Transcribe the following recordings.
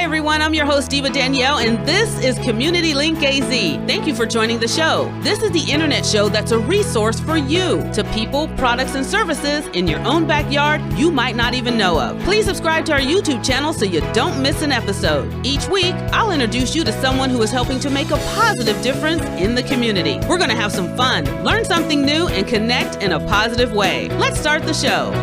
Hi everyone, I'm your host Danielle, and this is Community Link AZ. Thank you for joining the show. This is the internet show that's a resource for you to people, products, and services in your own backyard you might not even know of. Please subscribe to our YouTube channel so you don't miss an episode. Each week, I'll introduce you to someone who is helping to make a positive difference in the community. We're going to have some fun, learn something new, and connect in a positive way. Let's start the show.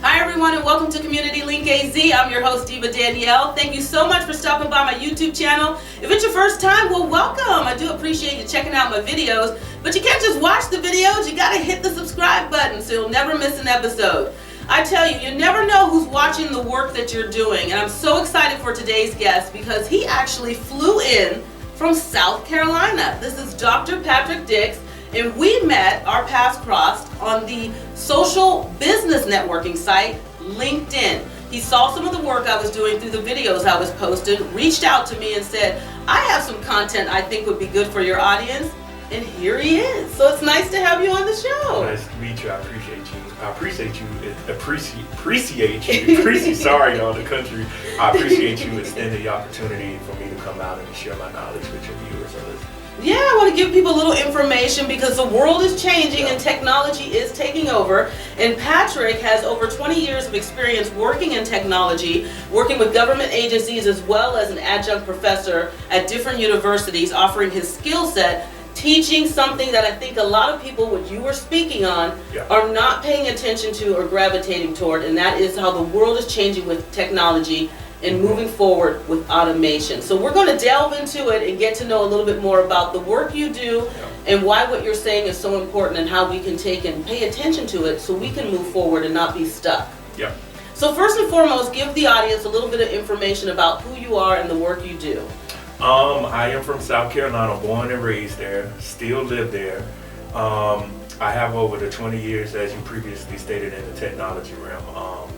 Hi everyone, and welcome to Community Link AZ. I'm your host Danielle. Thank you so much for stopping by my YouTube channel. If it's your first time, well, welcome. I do appreciate you checking out my videos, but you can't just watch the videos. You gotta hit the subscribe button so you'll never miss an episode. I tell you, you never know who's watching the work that you're doing, and I'm so excited for today's guest because he actually flew in from South Carolina. This is Dr. Patrick Dix. And we met, our paths crossed, on the social business networking site, LinkedIn. He saw some of the work I was doing through the videos I was posting, reached out to me and said, I have some content I think would be good for your audience, and here he is. So it's nice to have you on the show. Nice to meet you. I appreciate you. Sorry, y'all, the country. I appreciate you extending the opportunity for me to come out and share my knowledge with your viewers. Yeah, I want to give people a little information because the world is changing and technology is taking over. And Patrick has over 20 years of experience working in technology, working with government agencies as well as an adjunct professor at different universities, offering his skill set, teaching something that I think a lot of people, what you were speaking on, are not paying attention to or gravitating toward, and that is how the world is changing with technology and moving forward with automation. So we're going to delve into it and get to know a little bit more about the work you do and why what you're saying is so important and how we can take and pay attention to it so we can move forward and not be stuck. Yeah. So first and foremost, give the audience a little bit of information about who you are and the work you do. I am from South Carolina, born and raised there, still live there. I have over the 20 years, as you previously stated, in the technology realm.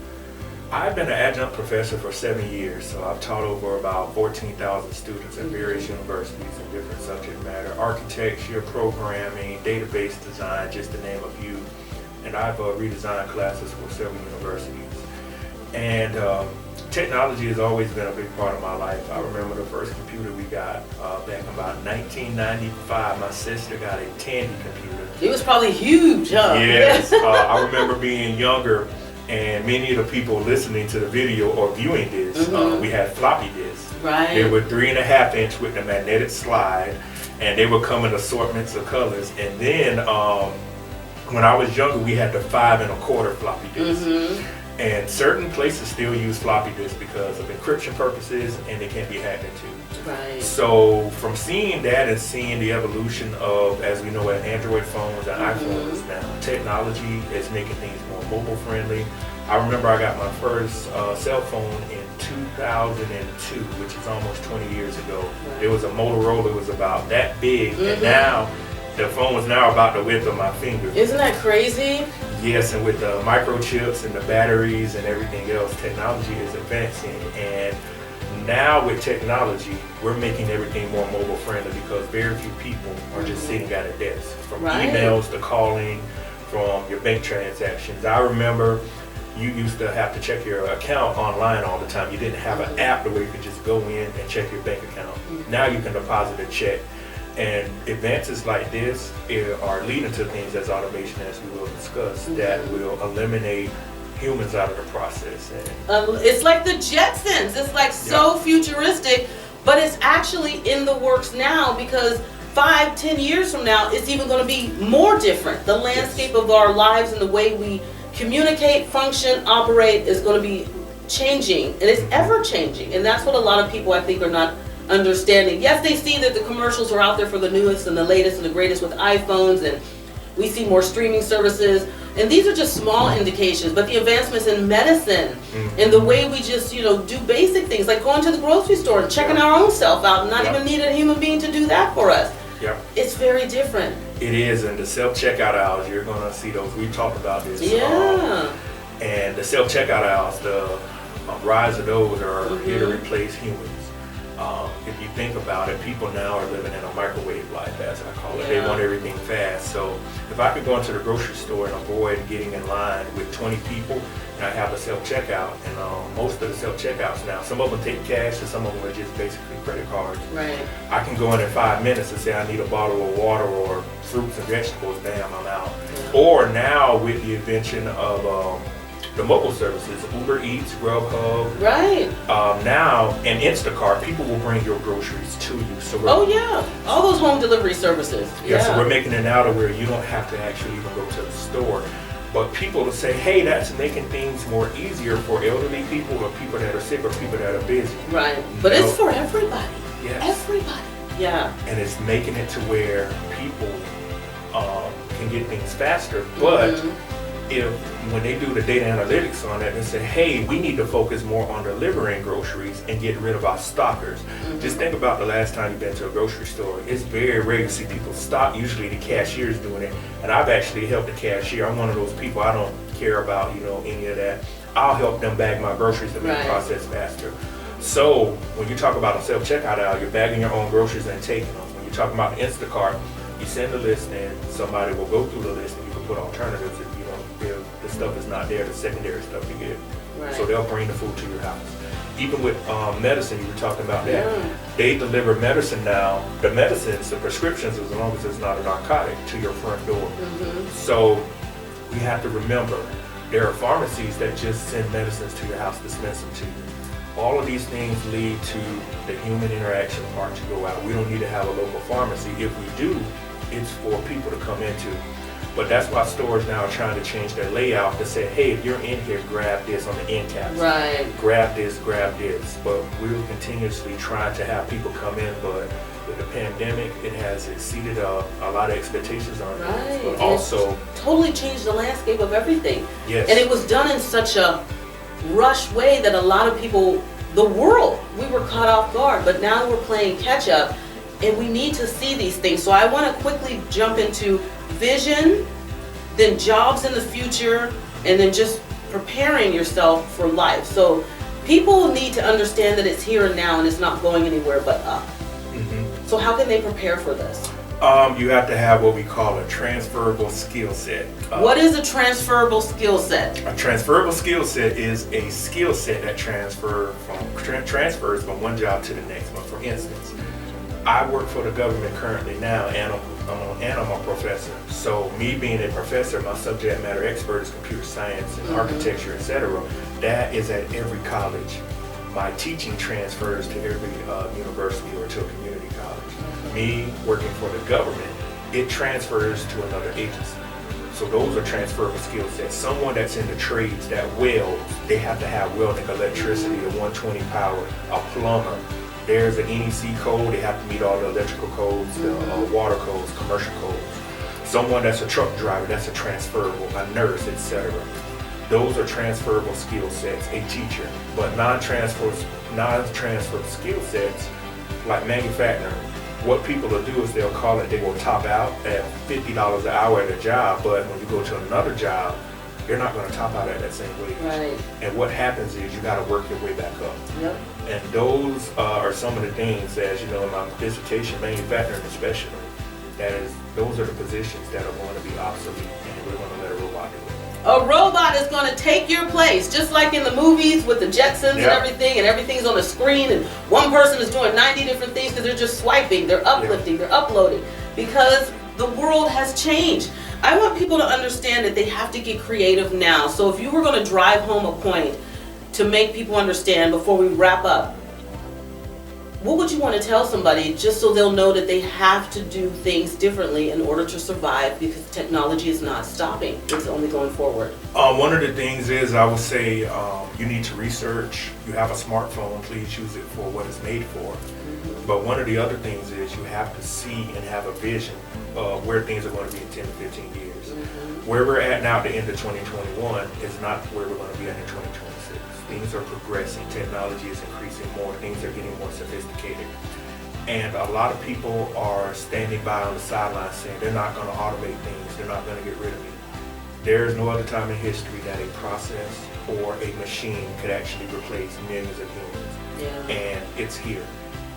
I've been an adjunct professor for 7 years, so I've taught over about 14,000 students at various universities in different subject matter, architecture, programming, database design, just to name a few. And I've redesigned classes for several universities. And technology has always been a big part of my life. I remember the first computer we got back in about 1995. My sister got a Tandy computer. It was probably huge, huh? Yes, I remember being younger. And many of the people listening to the video or viewing this, we had floppy disks. Right. They were 3.5 inch with the magnetic slide, and they would come in assortments of colors. And then when I was younger, we had the 5 1/4 floppy disk. And certain places still use floppy disks because of encryption purposes, and they can't be hacked into. Right. So from seeing that and seeing the evolution of, as we know, Android phones and iPhones now, technology is making things more mobile friendly. I remember I got my first cell phone in 2002, which is almost 20 years ago. Right. It was a Motorola. It was about that big, and now the phone was now about the width of my finger. Isn't that crazy? Yes, and with the microchips and the batteries and everything else, technology is advancing. And now with technology, we're making everything more mobile friendly because very few people are just sitting at a desk. From emails to calling, from your bank transactions. I remember you used to have to check your account online all the time. You didn't have an app where you could just go in and check your bank account. Now you can deposit a check. And advances like this are leading to things as automation, as we will discuss, that will eliminate humans out of the process. It's like the Jetsons. It's like so futuristic, but it's actually in the works now because 5-10 years from now, it's even going to be more different. The landscape of our lives and the way we communicate, function, operate is going to be changing, and it's ever changing. And that's what a lot of people, I think, are not understanding. Yes, they see that the commercials are out there for the newest and the latest and the greatest with iPhones, and we see more streaming services, and these are just small indications, but the advancements in medicine and the way we just, do basic things like going to the grocery store and checking our own self out and not even need a human being to do that for us. It's very different. It is, and the self-checkout aisles, you're going to see those. We talked about this. And the self-checkout aisles, the rise of those are here to replace humans. If you think about it, people now are living in a microwave life, as I call it. They Yeah. want everything fast. So if I could go into the grocery store and avoid getting in line with 20 people, and I have a self-checkout, and most of the self-checkouts now, some of them take cash and some of them are just basically credit cards. Right. I can go in 5 minutes and say I need a bottle of water or fruits and vegetables, bam, I'm out. Yeah. Or now with the invention of the mobile services, Uber Eats, Grubhub, Right. now, and Instacart, people will bring your groceries to you. So Oh yeah, all those home delivery services. yeah, so we're making it now to where you don't have to actually even go to the store. But people will say, hey, that's making things more easier for elderly people or people that are sick or people that are busy. Right. But You it's know? for everybody. Yes. Everybody. Yeah. And it's making it to where people can get things faster. But if when they do the data analytics on it and say, hey, we need to focus more on delivering groceries and get rid of our stockers. Just think about the last time you've been to a grocery store. It's very rare to see people stock. Usually the cashier's doing it. And I've actually helped the cashier. I'm one of those people, I don't care about, any of that. I'll help them bag my groceries to make the process faster. So when you talk about a self-checkout aisle, you're bagging your own groceries and taking them. When you're talking about Instacart, you send a list in, somebody will go through the list and you can put alternatives if the stuff is not there, the secondary stuff you get. Right. So they'll bring the food to your house. Even with medicine, you were talking about that. Yeah. They deliver medicine now, the medicines, the prescriptions, as long as it's not a narcotic, to your front door. So we have to remember, there are pharmacies that just send medicines to your house, dispense them to you. All of these things lead to the human interaction part to go out. We don't need to have a local pharmacy. If we do, it's for people to come into. But that's why stores now are trying to change their layout to say, hey, if you're in here, grab this on the end caps. Right. Grab this, grab this. But we're continuously trying to have people come in, but with the pandemic, it has exceeded a lot of expectations on Right. it. But also, it's totally changed the landscape of everything. yes. And it was done in such a rush way that a lot of people, the world, we were caught off guard, but now we're playing catch up and we need to see these things. So I want to quickly jump into vision, then jobs in the future, and then just preparing yourself for life. So people need to understand that it's here and now and it's not going anywhere but up. So how can they prepare for this? You have to have what we call a transferable skill set. What is a transferable skill set? A transferable skill set is a skill set that transfers from one job to the next one. For instance, I work for the government currently now, and I'm a professor. So me being a professor, my subject matter expert is computer science and architecture, etc. That is at every college. My teaching transfers to every university or to a community college. Me working for the government, it transfers to another agency. So those are transferable skill sets. Someone that's in the trades that welds, they have to have welding, electricity, the 120 power, a plumber. There's an NEC code, they have to meet all the electrical codes, the water codes, commercial codes. Someone that's a truck driver, that's a transferable, a nurse, etc. Those are transferable skill sets, a teacher. But non-transfer skill sets, like manufacturing, what people will do is they will top out at $50 an hour at a job, but when you go to another job, you're not going to top out at that same wage. Right. And what happens is you got to work your way back up. Yep. And those are some of the things, as you know, in my dissertation, manufacturing especially, those are the positions that are going to be obsolete, and we're going to let a robot do it. A robot is going to take your place, just like in the movies with the Jetsons Yeah. and everything's on the screen, and one person is doing 90 different things because they're just swiping, they're uplifting, they're uploading, because the world has changed. I want people to understand that they have to get creative now. So if you were going to drive home a point to make people understand before we wrap up, what would you want to tell somebody just so they'll know that they have to do things differently in order to survive, because technology is not stopping, it's only going forward? One of the things is, I would say, you need to research. You have a smartphone, please use it for what it's made for. But one of the other things is you have to see and have a vision of where things are going to be in 10 to 15 years. Where we're at now at the end of 2021 is not where we're going to be at in 2026. Things are progressing, technology is increasing more, things are getting more sophisticated. And a lot of people are standing by on the sidelines saying they're not going to automate things, they're not going to get rid of me. There is no other time in history that a process or a machine could actually replace millions of humans. Yeah. And it's here.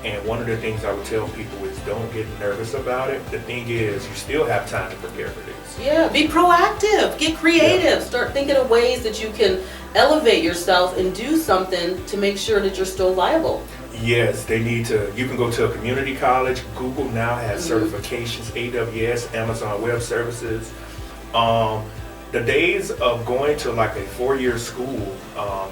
And one of the things I would tell people is don't get nervous about it. The thing is, you still have time to prepare for this. Yeah, be proactive, get creative, Yeah. start thinking of ways that you can elevate yourself and do something to make sure that you're still viable. Yes, they need to. You can go to a community college. Google now has certifications, AWS, Amazon Web Services. The days of going to like a 4-year school,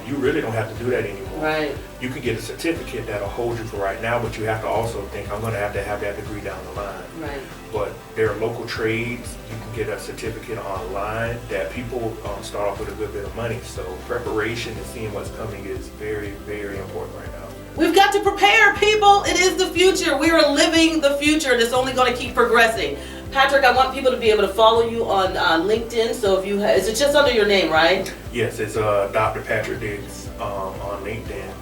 you really don't have to do that anymore. Right. You can get a certificate that'll hold you for right now, but you have to also think, I'm going to have that degree down the line. Right. But there are local trades. You can get a certificate online that people start off with a good bit of money. So preparation and seeing what's coming is very, very important right now. We've got to prepare, people. It is the future. We are living the future, and it's only going to keep progressing. Patrick, I want people to be able to follow you on LinkedIn. So if you is it just under your name, right? Yes, it's Dr. Patrick Diggs on LinkedIn.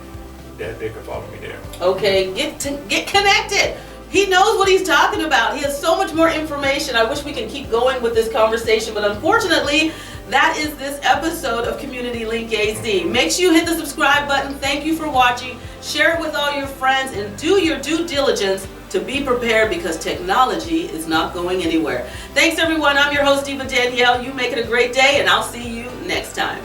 That they can follow me there. Okay, get connected. He knows what he's talking about. He has so much more information. I wish we could keep going with this conversation, but unfortunately, that is this episode of Community Link AZ. Make sure you hit the subscribe button. Thank you for watching. Share it with all your friends and do your due diligence to be prepared because technology is not going anywhere. Thanks everyone. I'm your host, Danielle. You make it a great day and I'll see you next time.